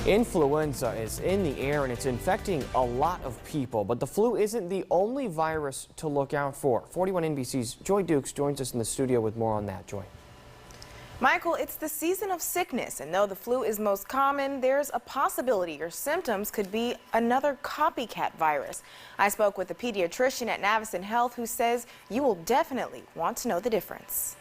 Influenza is in the air and it's infecting a lot of people, but the flu isn't the only virus to look out for. 41 NBC's Joy Dukes joins us in the studio with more on that. Joy. Michael, it's the season of sickness, and though the flu is most common, there's a possibility your symptoms could be another copycat virus. I spoke with a pediatrician at Navicin Health who says you will definitely want to know the difference.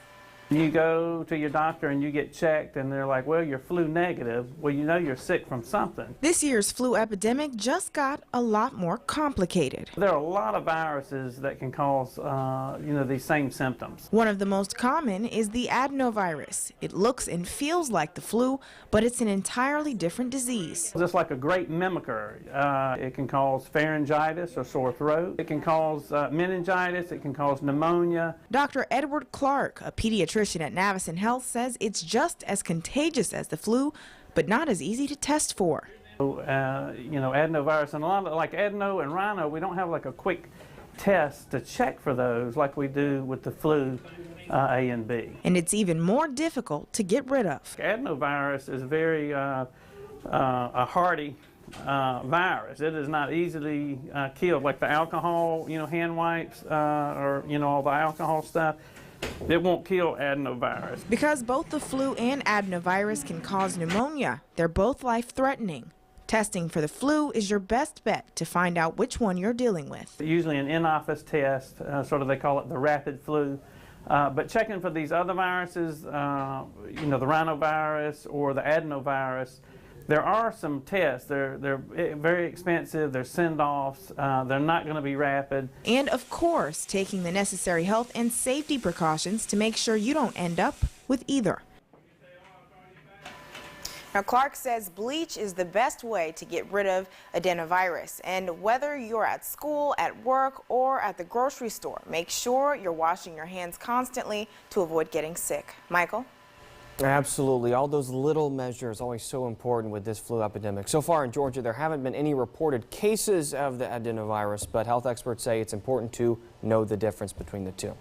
You go to your doctor and you get checked and they're like, well, you're flu negative. Well, you know you're sick from something. This year's flu epidemic just got a lot more complicated. There are a lot of viruses that can cause, these same symptoms. One of the most common is the adenovirus. It looks and feels like the flu, but it's an entirely different disease. Just like a great mimicker, it can cause pharyngitis or sore throat. It can cause meningitis. It can cause pneumonia. Dr. Edward Clark, a pediatrician at Navicin Health, says it's just as contagious as the flu, but not as easy to test for. Adenovirus, and a lot of, like adeno and rhino, we don't have like a quick test to check for those like we do with the flu A and B. And it's even more difficult to get rid of. Adenovirus is very a hardy virus. It is not easily killed, like the alcohol, hand wipes or all the alcohol stuff. It won't kill adenovirus. Because both the flu and adenovirus can cause pneumonia, they're both life-threatening. Testing for the flu is your best bet to find out which one you're dealing with. Usually an in-office test, they call it the rapid flu. But checking for these other viruses, the rhinovirus or the adenovirus, there are some tests. They're very expensive. They're send-offs. They're not going to be rapid. And of course, taking the necessary health and safety precautions to make sure you don't end up with either. Now, Clark says bleach is the best way to get rid of adenovirus. And whether you're at school, at work, or at the grocery store, make sure you're washing your hands constantly to avoid getting sick. Michael? Absolutely. All those little measures always so important with this flu epidemic. So far in Georgia, there haven't been any reported cases of the adenovirus, but health experts say it's important to know the difference between the two.